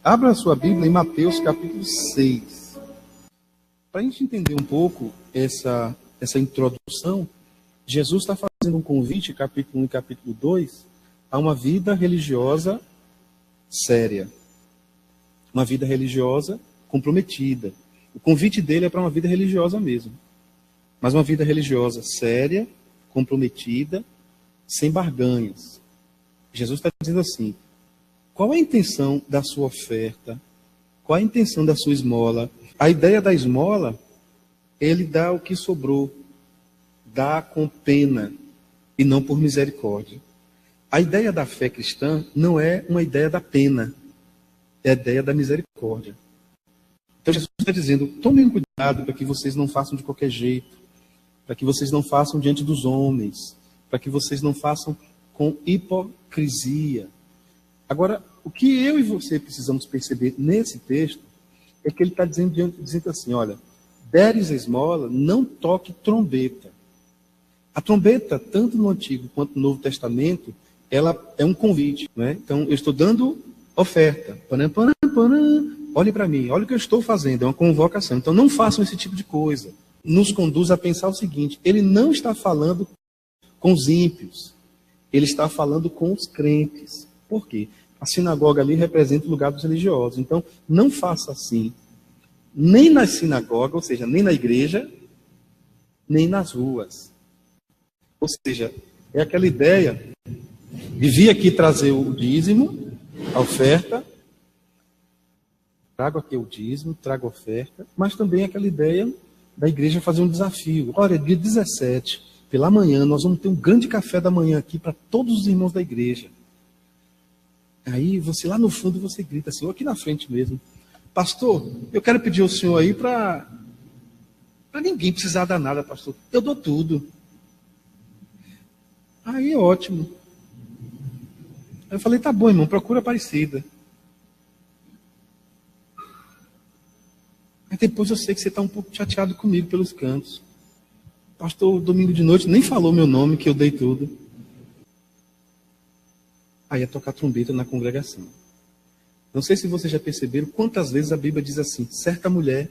Abra a sua Bíblia em Mateus capítulo 6. Para a gente entender um pouco essa introdução, Jesus está fazendo um convite, capítulo 1 e capítulo 2, a uma vida religiosa séria. Uma vida religiosa comprometida. O convite dele é para uma vida religiosa mesmo. Mas uma vida religiosa séria, comprometida, sem barganhas. Jesus está dizendo assim: qual é a intenção da sua oferta? Qual é a intenção da sua esmola? A ideia da esmola, ele dá o que sobrou. Dá com pena e não por misericórdia. A ideia da fé cristã não é uma ideia da pena, é a ideia da misericórdia. Então Jesus está dizendo: tomem cuidado para que vocês não façam de qualquer jeito, para que vocês não façam diante dos homens, para que vocês não façam com hipocrisia. Agora, o que eu e você precisamos perceber nesse texto é que ele está dizendo assim: olha, deres a esmola, não toque trombeta. A trombeta, tanto no Antigo quanto no Novo Testamento, ela é um convite, né? Então, eu estou dando oferta. Olhe para mim, olha o que eu estou fazendo, é uma convocação. Então, não façam esse tipo de coisa. Nos conduz a pensar o seguinte: ele não está falando com os ímpios, ele está falando com os crentes. Por quê? A sinagoga ali representa o lugar dos religiosos. Então, não faça assim, nem na sinagoga, ou seja, nem na igreja, nem nas ruas. Ou seja, é aquela ideia de vir aqui trazer o dízimo, a oferta, trago aqui o dízimo, trago a oferta, mas também aquela ideia da igreja fazer um desafio. Olha, dia 17, pela manhã, nós vamos ter um grande café da manhã aqui para todos os irmãos da igreja. Aí você lá no fundo você grita assim, ou aqui na frente mesmo: pastor, eu quero pedir ao senhor aí para ninguém precisar dar nada, pastor. Eu dou tudo. Aí ótimo. Eu falei: tá bom, irmão, procura Aparecida. Aí depois eu sei que você está um pouco chateado comigo pelos cantos. Pastor, domingo de noite nem falou meu nome, que eu dei tudo. Aí é tocar trombeta na congregação. Não sei se vocês já perceberam quantas vezes a Bíblia diz assim: certa mulher,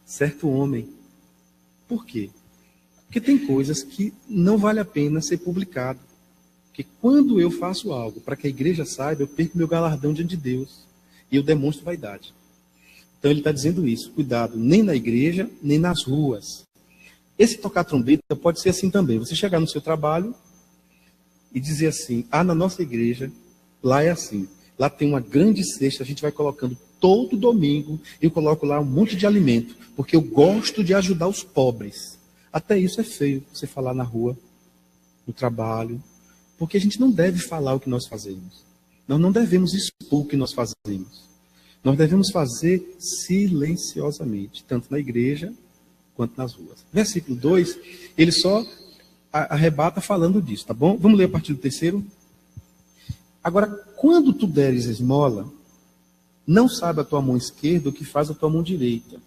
certo homem. Por quê? Porque tem coisas que não vale a pena ser publicado. Porque quando eu faço algo para que a igreja saiba, eu perco meu galardão diante de Deus. E eu demonstro vaidade. Então ele está dizendo isso: cuidado, nem na igreja, nem nas ruas. Esse tocar trombeta pode ser assim também. Você chegar no seu trabalho e dizer assim: na nossa igreja, lá é assim. Lá tem uma grande cesta, a gente vai colocando todo domingo, eu coloco lá um monte de alimento, porque eu gosto de ajudar os pobres. Até isso é feio, você falar na rua, no trabalho, porque a gente não deve falar o que nós fazemos. Nós não devemos expor o que nós fazemos. Nós devemos fazer silenciosamente, tanto na igreja quanto nas ruas. Versículo 2, ele só arrebata falando disso, tá bom? Vamos ler a partir do 3º. Agora, quando tu deres esmola, não saiba a tua mão esquerda o que faz a tua mão direita,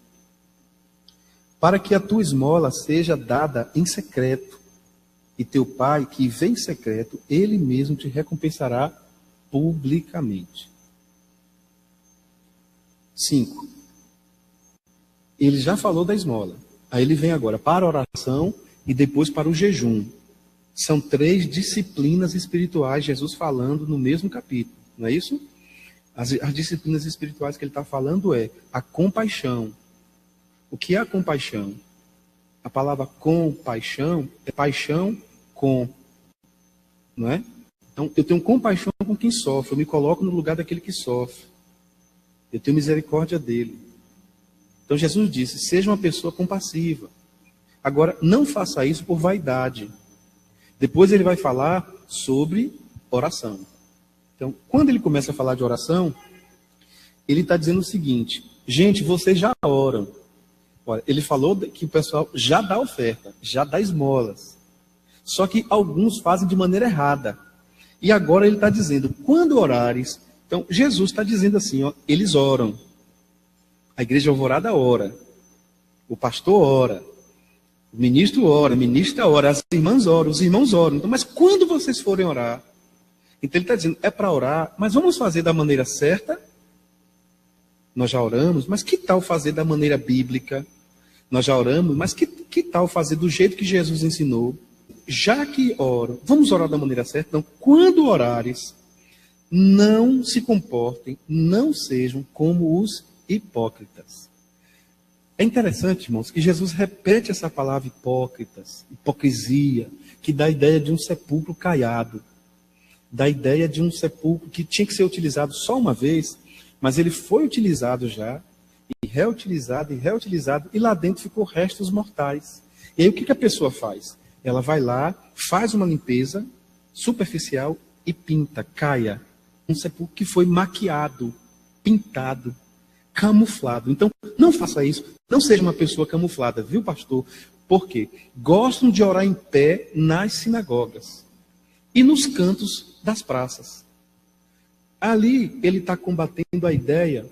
para que a tua esmola seja dada em secreto, e teu pai, que vem em secreto, ele mesmo te recompensará publicamente. 5. Ele já falou da esmola. Aí ele vem agora para a oração e depois para o jejum. São 3 disciplinas espirituais, Jesus falando no mesmo capítulo, não é isso? As disciplinas espirituais que ele está falando é a compaixão. O que é a compaixão? A palavra compaixão é paixão com, não é? Então, eu tenho compaixão com quem sofre, eu me coloco no lugar daquele que sofre. Eu tenho misericórdia dele. Então Jesus disse: seja uma pessoa compassiva. Agora, não faça isso por vaidade. Depois ele vai falar sobre oração. Então, quando ele começa a falar de oração, ele está dizendo o seguinte: gente, vocês já oram. Olha, ele falou que o pessoal já dá oferta, já dá esmolas. Só que alguns fazem de maneira errada. E agora ele está dizendo: quando orares... Então, Jesus está dizendo assim, ó, eles oram. A igreja alvorada ora. O pastor ora. O ministro ora, a ministra ora, as irmãs oram, os irmãos oram. Então, mas quando vocês forem orar... Então ele está dizendo, é para orar, mas vamos fazer da maneira certa nós já oramos, mas que tal fazer da maneira bíblica? Nós já oramos, mas que tal fazer do jeito que Jesus ensinou? Já que oro, vamos orar da maneira certa? Então, quando orares, não se comportem, não sejam como os hipócritas. É interessante, irmãos, que Jesus repete essa palavra hipócritas, hipocrisia, que dá a ideia de um sepulcro caiado, dá a ideia de um sepulcro que tinha que ser utilizado só uma vez, mas ele foi utilizado já, e reutilizado, e lá dentro ficou restos mortais. E aí o que a pessoa faz? Ela vai lá, faz uma limpeza superficial e pinta, caia. Um sepulcro que foi maquiado, pintado, camuflado. Então, não faça isso. Não seja uma pessoa camuflada, viu, pastor? Por quê? Gostam de orar em pé nas sinagogas e nos cantos das praças. Ali, ele está combatendo a ideia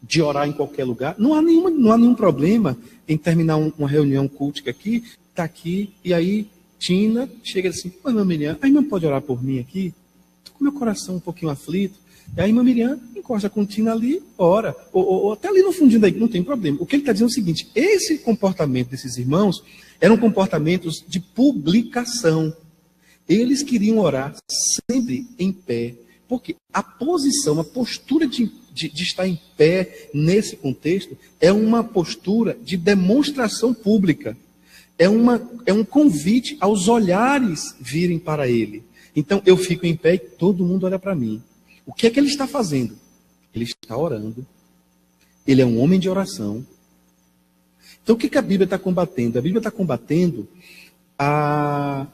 de orar em qualquer lugar. Não há nenhum problema em terminar uma reunião cultica aqui, está aqui, e aí Tina chega assim: oi, irmã Miriam, a irmã pode orar por mim aqui? Estou com meu coração um pouquinho aflito. E aí a irmã Miriam encosta com Tina ali, ora. Ou até ali no fundinho da igreja, não tem problema. O que ele está dizendo é o seguinte: esse comportamento desses irmãos eram comportamentos de publicação. Eles queriam orar sempre em pé. Porque a posição, a postura de estar em pé nesse contexto é uma postura de demonstração pública. É um convite aos olhares virem para ele. Então eu fico em pé e todo mundo olha para mim. O que é que ele está fazendo? Ele está orando. Ele é um homem de oração. Então o que a Bíblia está combatendo? A Bíblia está combatendo a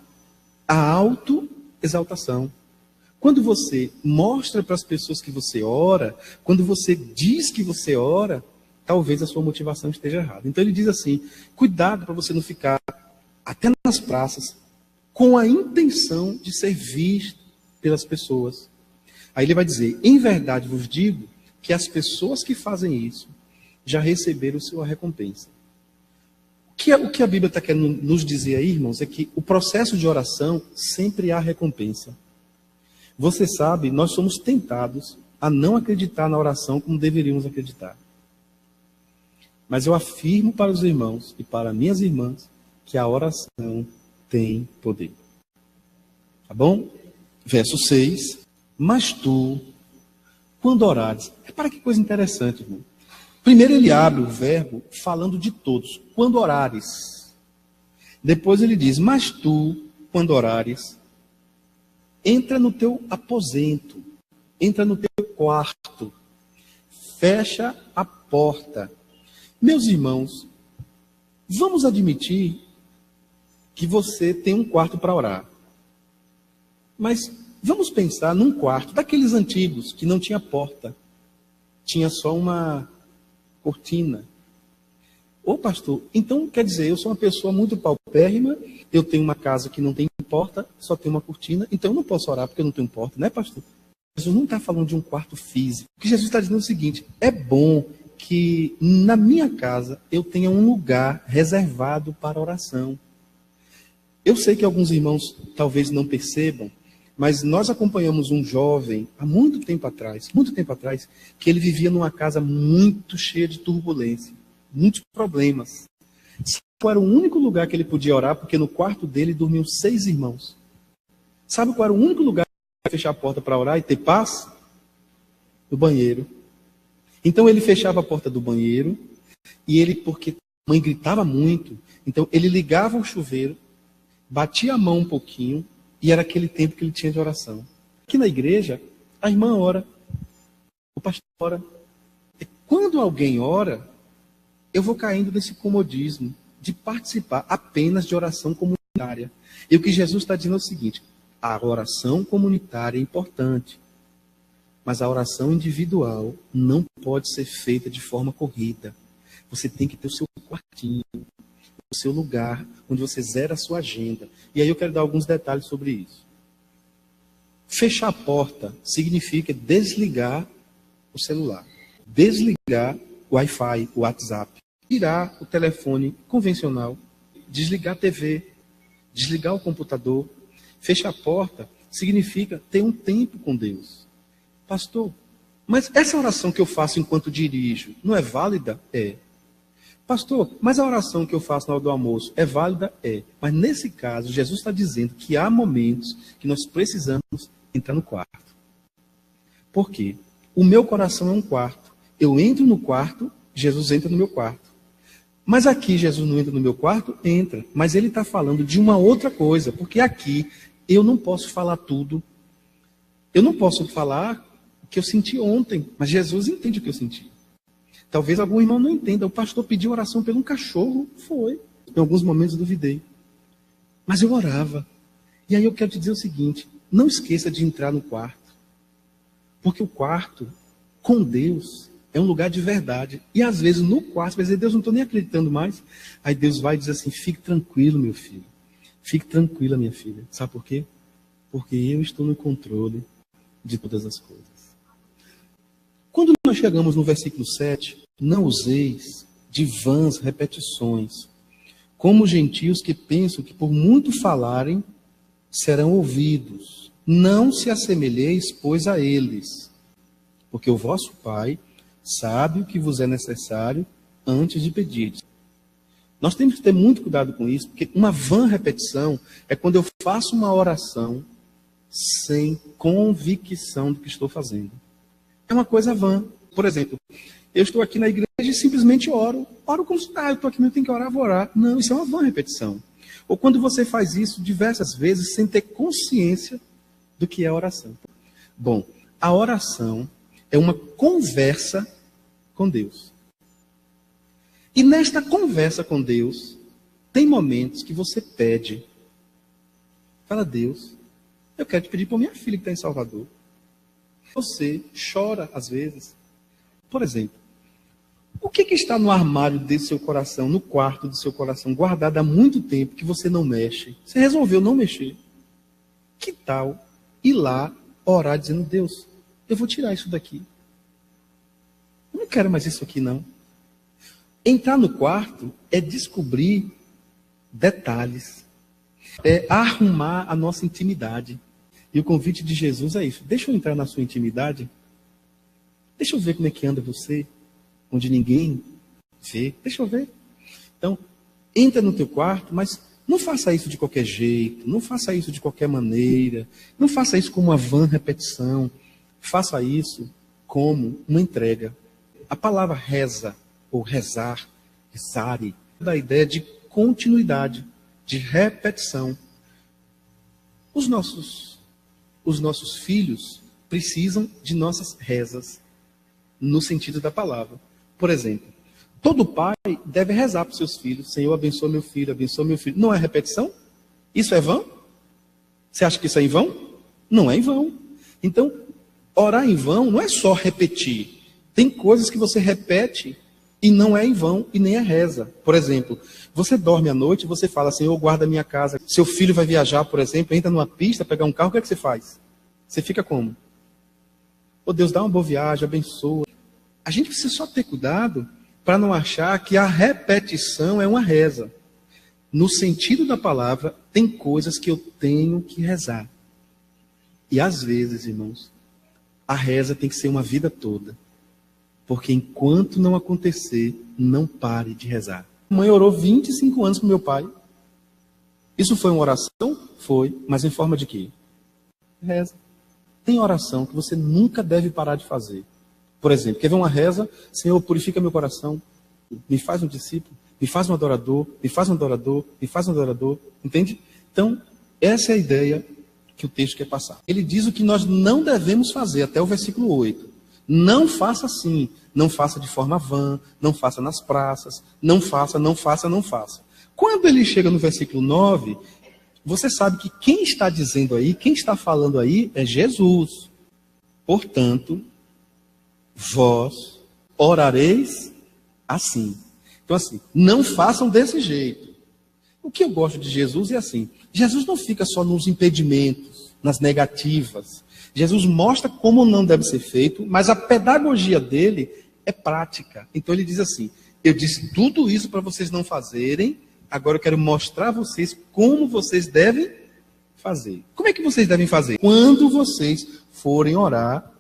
autoexaltação. Quando você mostra para as pessoas que você ora, quando você diz que você ora, talvez a sua motivação esteja errada. Então ele diz assim: cuidado para você não ficar até nas praças com a intenção de ser visto pelas pessoas. Aí ele vai dizer: em verdade vos digo que as pessoas que fazem isso já receberam sua recompensa. O que a Bíblia está querendo nos dizer aí, irmãos, é que o processo de oração sempre há recompensa. Você sabe, nós somos tentados a não acreditar na oração como deveríamos acreditar. Mas eu afirmo para os irmãos e para minhas irmãs que a oração tem poder. Tá bom? Verso 6. Mas tu, quando orares... Repara que coisa interessante, irmão. Primeiro ele abre o verbo falando de todos. Quando orares. Depois ele diz: mas tu, quando orares, entra no teu aposento, entra no teu quarto, fecha a porta. Meus irmãos, vamos admitir que você tem um quarto para orar. Mas vamos pensar num quarto daqueles antigos que não tinha porta, tinha só uma cortina. Ô pastor, então quer dizer, eu sou uma pessoa muito paupérrima, eu tenho uma casa que não tem porta, só tem uma cortina, então eu não posso orar porque eu não tenho porta, né, pastor? Jesus não está falando de um quarto físico. O que Jesus está dizendo é o seguinte: é bom que na minha casa eu tenha um lugar reservado para oração. Eu sei que alguns irmãos talvez não percebam, mas nós acompanhamos um jovem há muito tempo atrás, que ele vivia numa casa muito cheia de turbulência, muitos problemas. Qual era o único lugar que ele podia orar? Porque no quarto dele dormiam 6 irmãos. Sabe qual era o único lugar para fechar a porta para orar e ter paz? No banheiro. Então ele fechava a porta do banheiro e ele, porque a mãe gritava muito, então ele ligava o chuveiro, batia a mão um pouquinho e era aquele tempo que ele tinha de oração. Aqui na igreja, a irmã ora, o pastor ora. E quando alguém ora, eu vou caindo nesse comodismo de participar apenas de oração comunitária. E o que Jesus está dizendo é o seguinte: a oração comunitária é importante, mas a oração individual não pode ser feita de forma corrida. Você tem que ter o seu quartinho, o seu lugar, onde você zera a sua agenda. E aí eu quero dar alguns detalhes sobre isso. Fechar a porta significa desligar o celular, desligar o Wi-Fi, o WhatsApp, tirar o telefone convencional, desligar a TV, desligar o computador. Fechar a porta significa ter um tempo com Deus. Pastor, Mas essa oração que eu faço enquanto dirijo, não é válida? É. Pastor, mas a oração que eu faço na hora do almoço é válida? É. Mas nesse caso, Jesus está dizendo que há momentos que nós precisamos entrar no quarto. Por quê? O meu coração é um quarto. Eu entro no quarto, Jesus entra no meu quarto. Mas aqui Jesus não entra no meu quarto? Entra. Mas ele está falando de uma outra coisa. Porque aqui eu não posso falar tudo. Eu não posso falar o que eu senti ontem. Mas Jesus entende o que eu senti. Talvez algum irmão não entenda. O pastor pediu oração pelo um cachorro. Foi. Em alguns momentos eu duvidei. Mas eu orava. E aí eu quero te dizer o seguinte. Não esqueça de entrar no quarto. Porque o quarto, com Deus, é um lugar de verdade. E às vezes no quarto, você vai dizer, Deus, não estou nem acreditando mais. Aí Deus vai dizer assim, fique tranquilo, meu filho. Fique tranquila, minha filha. Sabe por quê? Porque eu estou no controle de todas as coisas. Quando nós chegamos no versículo 7, não useis de vãs repetições, como gentios que pensam que por muito falarem, serão ouvidos. Não se assemelheis, pois, a eles, porque o vosso Pai sabe o que vos é necessário antes de pedir. Nós temos que ter muito cuidado com isso, porque uma vã repetição é quando eu faço uma oração sem convicção do que estou fazendo. É uma coisa vã. Por exemplo, eu estou aqui na igreja e simplesmente oro. Oro como se, eu estou aqui, eu tenho que orar, vou orar. Não, isso é uma vã repetição. Ou quando você faz isso diversas vezes sem ter consciência do que é oração. Bom, a oração é uma conversa com Deus. E nesta conversa com Deus, tem momentos que você pede. Fala, Deus, eu quero te pedir para minha filha que está em Salvador. Você chora às vezes. Por exemplo, o que está no armário desse seu coração, no quarto do seu coração, guardado há muito tempo, que você não mexe? Você resolveu não mexer. Que tal ir lá orar dizendo, Deus, eu vou tirar isso daqui. Eu não quero mais isso aqui, não. Entrar no quarto é descobrir detalhes. É arrumar a nossa intimidade. E o convite de Jesus é isso. Deixa eu entrar na sua intimidade. Deixa eu ver como é que anda você, onde ninguém vê. Deixa eu ver. Então, entra no teu quarto, mas não faça isso de qualquer jeito, não faça isso de qualquer maneira, não faça isso como uma vã repetição, faça isso como uma entrega. A palavra reza, ou rezar, rezare, dá ideia de continuidade, de repetição. Os nossos filhos precisam de nossas rezas, no sentido da palavra. Por exemplo, todo pai deve rezar para os seus filhos. Senhor, abençoa meu filho, abençoa meu filho. Não é repetição? Isso é vão? Você acha que isso é em vão? Não é em vão. Então, orar em vão não é só repetir. Tem coisas que você repete e não é em vão e nem é reza. Por exemplo, você dorme à noite e você fala, Senhor, guarda a minha casa. Seu filho vai viajar, por exemplo, entra numa pista, pegar um carro, o que é que você faz? Você fica como? Oh, Deus, dá uma boa viagem, abençoa. A gente precisa só ter cuidado para não achar que a repetição é uma reza. No sentido da palavra, tem coisas que eu tenho que rezar. E às vezes, irmãos, a reza tem que ser uma vida toda. Porque enquanto não acontecer, não pare de rezar. A mãe orou 25 anos com meu pai. Isso foi uma oração? Foi. Mas em forma de quê? Reza. Tem oração que você nunca deve parar de fazer. Por exemplo, quer ver uma reza? Senhor, purifica meu coração. Me faz um discípulo. Me faz um adorador. Me faz um adorador. Me faz um adorador. Entende? Então, essa é a ideia que o texto quer passar. Ele diz o que nós não devemos fazer, até o versículo 8. Não faça assim. Não faça de forma vã. Não faça nas praças. Não faça, não faça, não faça. Quando ele chega no versículo 9, você sabe que quem está dizendo aí, quem está falando aí é Jesus. Portanto, vós orareis assim. Então assim, não façam desse jeito. O que eu gosto de Jesus é assim. Jesus não fica só nos impedimentos, nas negativas. Jesus mostra como não deve ser feito, mas a pedagogia dele é prática. Então ele diz assim, eu disse tudo isso para vocês não fazerem, agora eu quero mostrar a vocês como vocês devem fazer. Como é que vocês devem fazer? Quando vocês forem orar,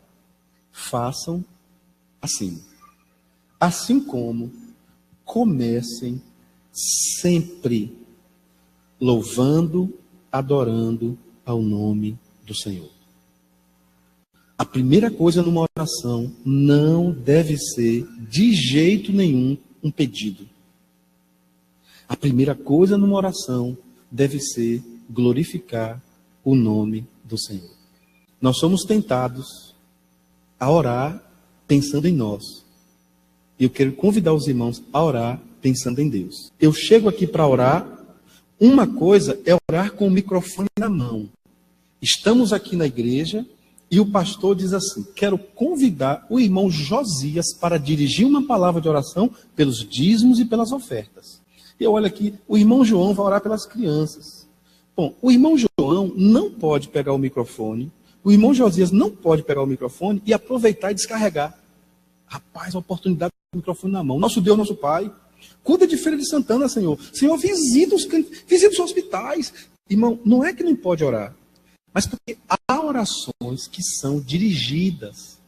façam assim. Assim como comecem sempre louvando, adorando ao nome do Senhor. A primeira coisa numa oração não deve ser, de jeito nenhum, um pedido. A primeira coisa numa oração deve ser glorificar o nome do Senhor. Nós somos tentados a orar pensando em nós. E eu quero convidar os irmãos a orar pensando em Deus. Eu chego aqui para orar, uma coisa é orar com o microfone na mão. Estamos aqui na igreja e o pastor diz assim: quero convidar o irmão Josias para dirigir uma palavra de oração pelos dízimos e pelas ofertas. E eu olho aqui, o irmão João vai orar pelas crianças. Bom, o irmão João não pode pegar o microfone, o irmão Josias não pode pegar o microfone e aproveitar e descarregar. Rapaz, a oportunidade do microfone na mão. Nosso Deus, nosso Pai, cuida de Feira de Santana, Senhor. Senhor, visita os hospitais. Irmão, não é que não pode orar, mas porque há orações que são dirigidas,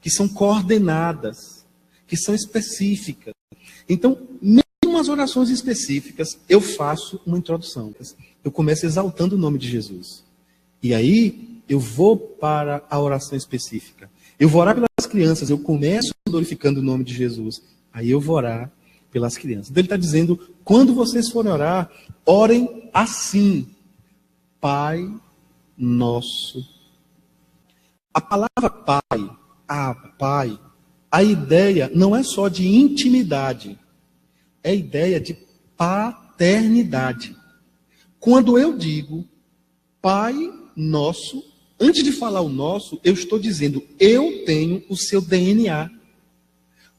que são coordenadas, que são específicas. Então, mesmo as orações específicas, eu faço uma introdução. Eu começo exaltando o nome de Jesus. E aí, eu vou para a oração específica. Eu vou orar pelas crianças, eu começo glorificando o nome de Jesus. Aí eu vou orar pelas crianças. Então ele está dizendo, quando vocês forem orar, orem assim. Pai nosso. A palavra pai, a ideia não é só de intimidade, é a ideia de paternidade. Quando eu digo Pai nosso, antes de falar o nosso, eu estou dizendo, eu tenho o seu DNA.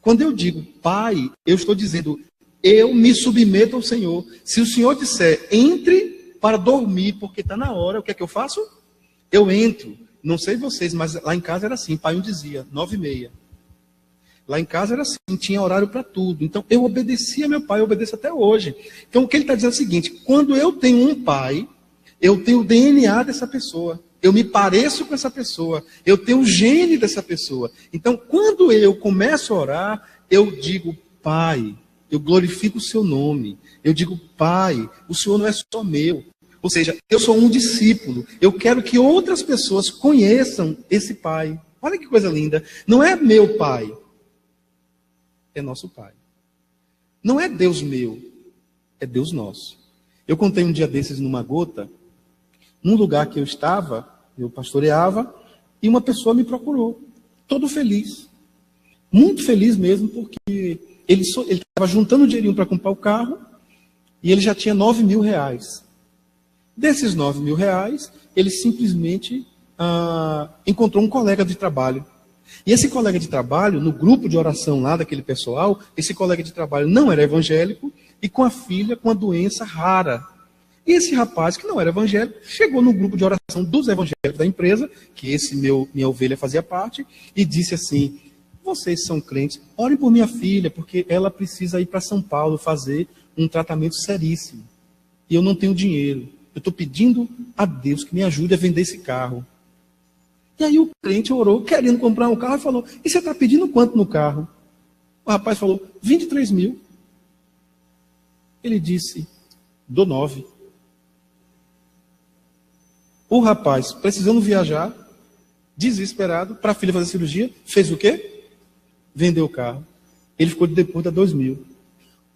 Quando eu digo Pai, eu estou dizendo, eu me submeto ao Senhor. Se o Senhor disser, entre para dormir, porque está na hora, o que é que eu faço? Eu entro. Não sei vocês, mas lá em casa era assim, pai dizia, 9h30. Lá em casa era assim, tinha horário para tudo. Então eu obedecia meu pai, eu obedeço até hoje. Então o que ele está dizendo é o seguinte, quando eu tenho um pai, eu tenho o DNA dessa pessoa. Eu me pareço com essa pessoa. Eu tenho o gene dessa pessoa. Então, quando eu começo a orar, eu digo, Pai, eu glorifico o seu nome. Eu digo, Pai, o Senhor não é só meu. Ou seja, eu sou um discípulo. Eu quero que outras pessoas conheçam esse Pai. Olha que coisa linda. Não é meu Pai. É nosso Pai. Não é Deus meu. É Deus nosso. Eu contei um dia desses numa gota, num lugar que eu estava, eu pastoreava, e uma pessoa me procurou, todo feliz, muito feliz mesmo, porque ele estava juntando dinheirinho para comprar o carro, e ele já tinha 9.000 reais. Desses 9.000 reais, ele simplesmente encontrou um colega de trabalho. E esse colega de trabalho, no grupo de oração lá daquele pessoal, esse colega de trabalho não era evangélico, e com a filha com uma doença rara. E esse rapaz, que não era evangélico, chegou no grupo de oração dos evangélicos da empresa, que minha ovelha fazia parte, e disse assim, vocês são crentes, orem por minha filha, porque ela precisa ir para São Paulo fazer um tratamento seríssimo. E eu não tenho dinheiro. Eu estou pedindo a Deus que me ajude a vender esse carro. E aí o crente orou, querendo comprar um carro, e falou, e você está pedindo quanto no carro? O rapaz falou, 23.000. Ele disse, dou 9. O rapaz, precisando viajar, desesperado, para a filha fazer cirurgia, fez o quê? Vendeu o carro. Ele ficou de depois da 2.000.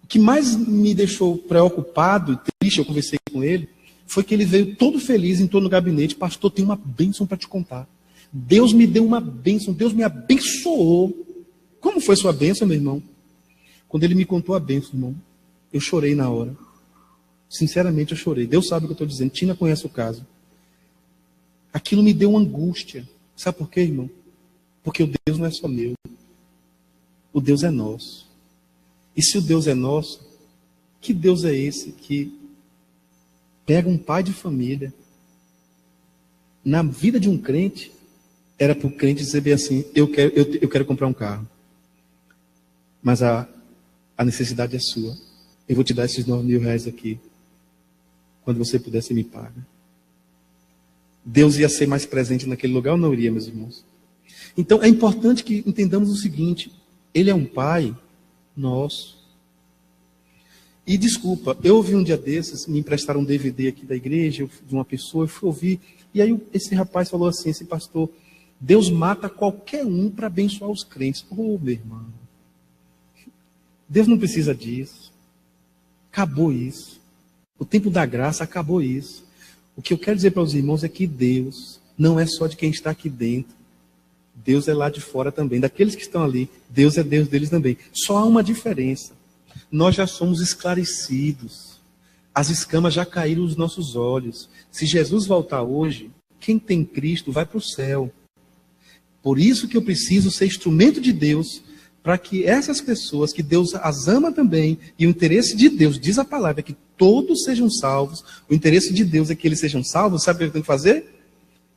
O que mais me deixou preocupado e triste, eu conversei com ele, foi que ele veio todo feliz, entrou no gabinete, pastor, tem uma bênção para te contar. Deus me deu uma bênção, Deus me abençoou. Como foi sua bênção, meu irmão? Quando ele me contou a bênção, irmão, eu chorei na hora. Sinceramente, eu chorei. Deus sabe o que eu estou dizendo. Tina conhece o caso. Aquilo me deu uma angústia. Sabe por quê, irmão? Porque o Deus não é só meu. O Deus é nosso. E se o Deus é nosso, que Deus é esse que pega um pai de família, na vida de um crente, era para o crente dizer bem assim, eu quero comprar um carro. Mas a necessidade é sua. Eu vou te dar esses 9.000 reais aqui. Quando você puder, você me paga. Deus ia ser mais presente naquele lugar ou não iria, meus irmãos? Então, é importante que entendamos o seguinte: ele é um pai nosso. E desculpa, eu ouvi um dia desses, me emprestaram um DVD aqui da igreja, de uma pessoa, eu fui ouvir, e aí esse rapaz falou assim, esse pastor: Deus mata qualquer um para abençoar os crentes. Oh, meu irmão, Deus não precisa disso. Acabou isso. O tempo da graça acabou isso. O que eu quero dizer para os irmãos é que Deus não é só de quem está aqui dentro. Deus é lá de fora também. Daqueles que estão ali, Deus é Deus deles também. Só há uma diferença. Nós já somos esclarecidos. As escamas já caíram dos nossos olhos. Se Jesus voltar hoje, quem tem Cristo vai para o céu. Por isso que eu preciso ser instrumento de Deus, para que essas pessoas, que Deus as ama também, e o interesse de Deus, diz a palavra, é que todos sejam salvos. O interesse de Deus é que eles sejam salvos. Sabe o que eu tenho que fazer?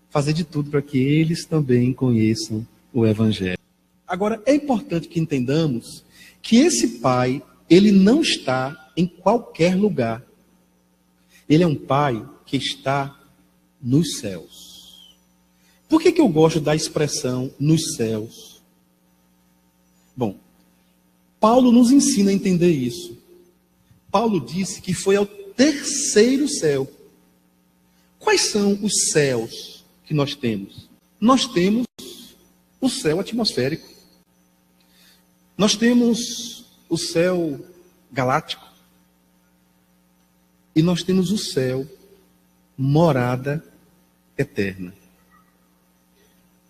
Fazer de tudo para que eles também conheçam o Evangelho. Agora, é importante que entendamos que esse pai, ele não está em qualquer lugar. Ele é um pai que está nos céus. Por que eu gosto da expressão nos céus? Bom, Paulo nos ensina a entender isso. Paulo disse que foi ao terceiro céu. Quais são os céus que nós temos? Nós temos o céu atmosférico. Nós temos o céu galáctico. E nós temos o céu morada eterna.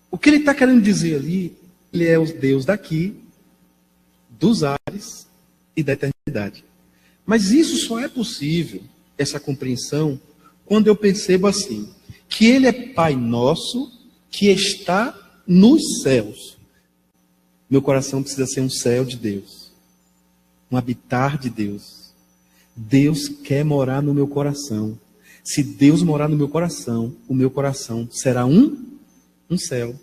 O que ele está querendo dizer ali, ele é o Deus daqui, dos ares e da eternidade. Mas isso só é possível, essa compreensão, quando eu percebo assim, que ele é Pai nosso, que está nos céus. Meu coração precisa ser um céu de Deus, um habitar de Deus. Deus quer morar no meu coração. Se Deus morar no meu coração, o meu coração será um céu.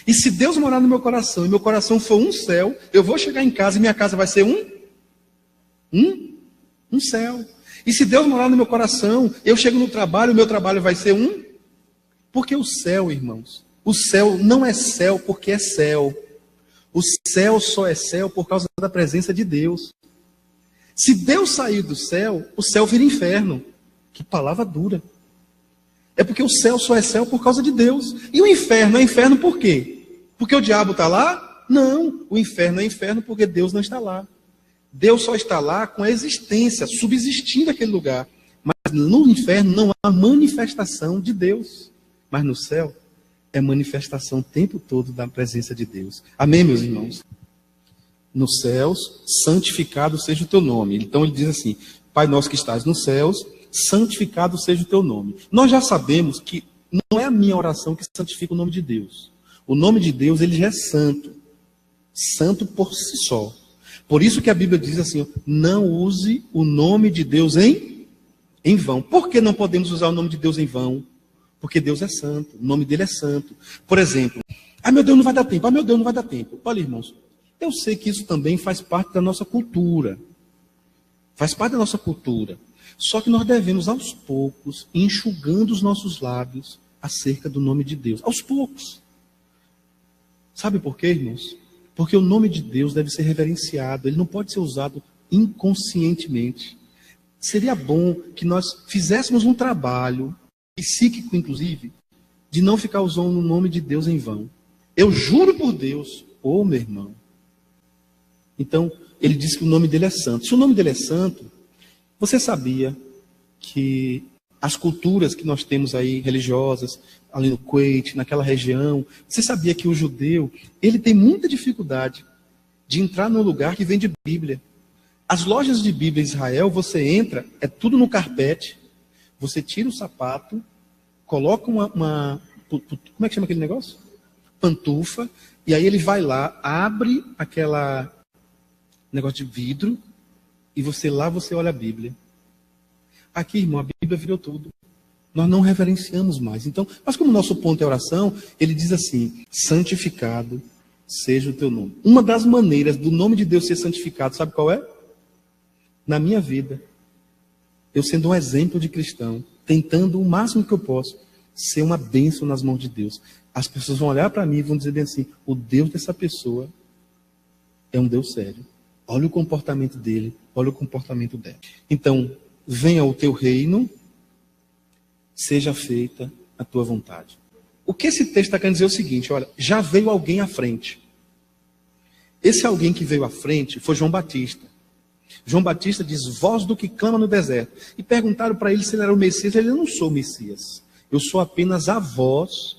E se Deus morar no meu coração e meu coração for um céu, eu vou chegar em casa e minha casa vai ser um céu. E se Deus morar no meu coração, eu chego no trabalho, o meu trabalho vai ser porque o céu, irmãos, o céu não é céu porque é céu. O céu só é céu por causa da presença de Deus. Se Deus sair do céu, o céu vira inferno. Que palavra dura. É porque o céu só é céu por causa de Deus. E o inferno é inferno por quê? Porque o diabo está lá? Não, o inferno é inferno porque Deus não está lá. Deus só está lá com a existência, subsistindo aquele lugar. Mas no inferno não há manifestação de Deus. Mas no céu é manifestação o tempo todo da presença de Deus. Amém, meus irmãos? Nos céus, santificado seja o teu nome. Então ele diz assim: Pai nosso que estás nos céus, santificado seja o teu nome. Nós já sabemos que não é a minha oração que santifica o nome de Deus. O nome de Deus, ele já é santo. Santo por si só. Por isso que a Bíblia diz assim: não use o nome de Deus em vão. Por que não podemos usar o nome de Deus em vão? Porque Deus é santo, o nome dele é santo. Por exemplo, meu Deus, não vai dar tempo, meu Deus, não vai dar tempo. Olha, irmãos, eu sei que isso também faz parte da nossa cultura. Faz parte da nossa cultura. Só que nós devemos, aos poucos, ir enxugando os nossos lábios acerca do nome de Deus. Aos poucos. Sabe por quê, irmãos? Porque o nome de Deus deve ser reverenciado. Ele não pode ser usado inconscientemente. Seria bom que nós fizéssemos um trabalho, psíquico inclusive, de não ficar usando o nome de Deus em vão. Eu juro por Deus, meu irmão. Então, ele diz que o nome dele é santo. Se o nome dele é santo, você sabia que as culturas que nós temos aí, religiosas, ali no Kuwait, naquela região, você sabia que o judeu, ele tem muita dificuldade de entrar num lugar que vende Bíblia. As lojas de Bíblia em Israel, você entra, é tudo no carpete, você tira o sapato, coloca como é que chama aquele negócio? Pantufa, e aí ele vai lá, abre aquela negócio de vidro, e você olha a Bíblia. Aqui, irmão, a Bíblia virou tudo. Nós não reverenciamos mais. Então, mas como o nosso ponto é oração, ele diz assim: santificado seja o teu nome. Uma das maneiras do nome de Deus ser santificado, sabe qual é? Na minha vida, eu sendo um exemplo de cristão, tentando o máximo que eu posso ser uma bênção nas mãos de Deus. As pessoas vão olhar para mim e vão dizer bem assim: o Deus dessa pessoa é um Deus sério. Olha o comportamento dele, olha o comportamento dela. Então, venha o teu reino, seja feita a tua vontade. O que esse texto está querendo dizer é o seguinte: olha, já veio alguém à frente. Esse alguém que veio à frente foi João Batista. João Batista diz: voz do que clama no deserto. E perguntaram para ele se ele era o Messias. Ele: eu não sou o Messias. Eu sou apenas a voz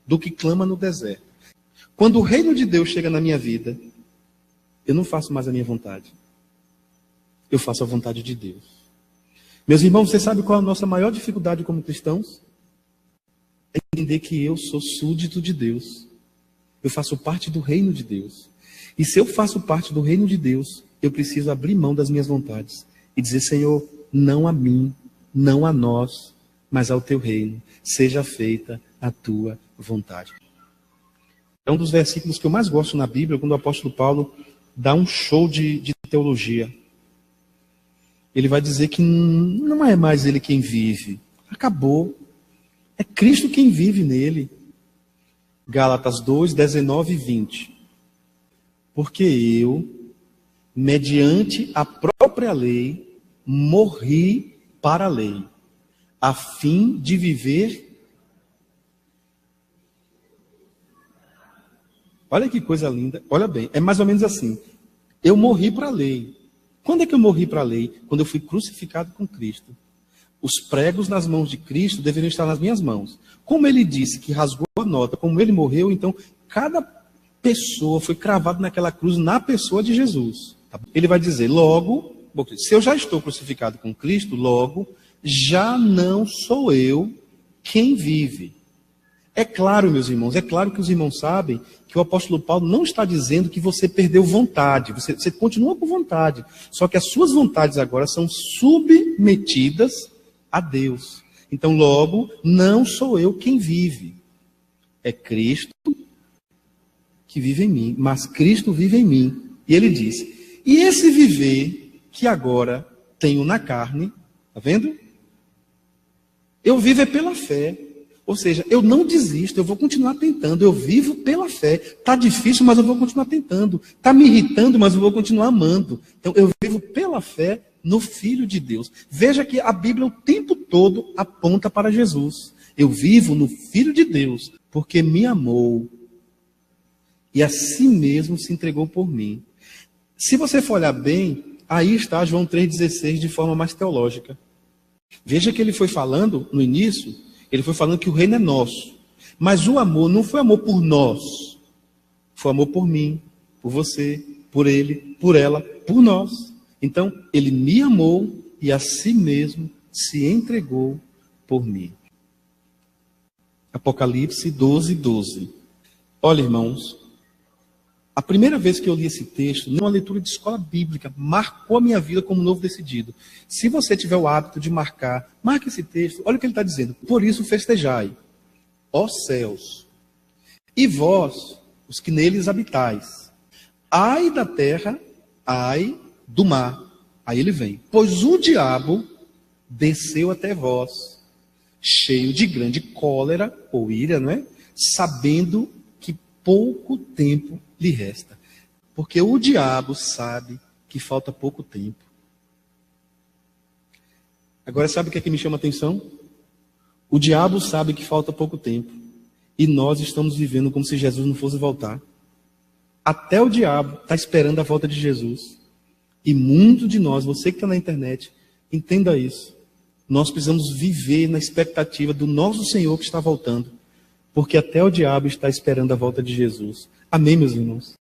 do que clama no deserto. Quando o reino de Deus chega na minha vida, eu não faço mais a minha vontade. Eu faço a vontade de Deus. Meus irmãos, vocês sabem qual é a nossa maior dificuldade como cristãos? É entender que eu sou súdito de Deus. Eu faço parte do reino de Deus. E se eu faço parte do reino de Deus, eu preciso abrir mão das minhas vontades e dizer: Senhor, não a mim, não a nós, mas ao teu reino, seja feita a tua vontade. É um dos versículos que eu mais gosto na Bíblia, quando o apóstolo Paulo dá um show de teologia. Ele vai dizer que não é mais ele quem vive, acabou. É Cristo quem vive nele. Gálatas 2, 19 e 20. Porque eu, mediante a própria lei, morri para a lei, a fim de viver. Olha que coisa linda. Olha bem, é mais ou menos assim. Eu morri para a lei. Quando é que eu morri para a lei? Quando eu fui crucificado com Cristo. Os pregos nas mãos de Cristo deveriam estar nas minhas mãos. Como ele disse que rasgou a nota, como ele morreu, então cada pessoa foi cravada naquela cruz na pessoa de Jesus. Ele vai dizer: logo, se eu já estou crucificado com Cristo, logo, já não sou eu quem vive. É claro, meus irmãos, é claro que os irmãos sabem que o apóstolo Paulo não está dizendo que você perdeu vontade, você continua com vontade, só que as suas vontades agora são submetidas a Deus. Então, logo, não sou eu quem vive, é Cristo que vive em mim, mas Cristo vive em mim. E ele diz: e esse viver que agora tenho na carne, está vendo? Eu vivo é pela fé. Ou seja, eu não desisto, eu vou continuar tentando, eu vivo pela fé. Está difícil, mas eu vou continuar tentando. Está me irritando, mas eu vou continuar amando. Então, eu vivo pela fé no Filho de Deus. Veja que a Bíblia o tempo todo aponta para Jesus. Eu vivo no Filho de Deus, porque me amou e a si mesmo se entregou por mim. Se você for olhar bem, aí está João 3,16 de forma mais teológica. Veja que ele foi falando no início, ele foi falando que o reino é nosso. Mas o amor não foi amor por nós. Foi amor por mim, por você, por ele, por ela, por nós. Então, ele me amou e a si mesmo se entregou por mim. Apocalipse 12, 12. Olha, irmãos, a primeira vez que eu li esse texto, numa leitura de escola bíblica, marcou a minha vida como novo decidido. Se você tiver o hábito de marcar, marque esse texto. Olha o que ele está dizendo. Por isso festejai, ó céus, e vós, os que neles habitais. Ai da terra, ai do mar. Aí ele vem. Pois o diabo desceu até vós, cheio de grande cólera, ou ira, não é? Sabendo que pouco tempo lhe resta. Porque o diabo sabe que falta pouco tempo. Agora, sabe o que é que me chama a atenção? O diabo sabe que falta pouco tempo. E nós estamos vivendo como se Jesus não fosse voltar. Até o diabo está esperando a volta de Jesus. E muito de nós, você que está na internet, entenda isso. Nós precisamos viver na expectativa do nosso Senhor que está voltando. Porque até o diabo está esperando a volta de Jesus. Amém, meus irmãos?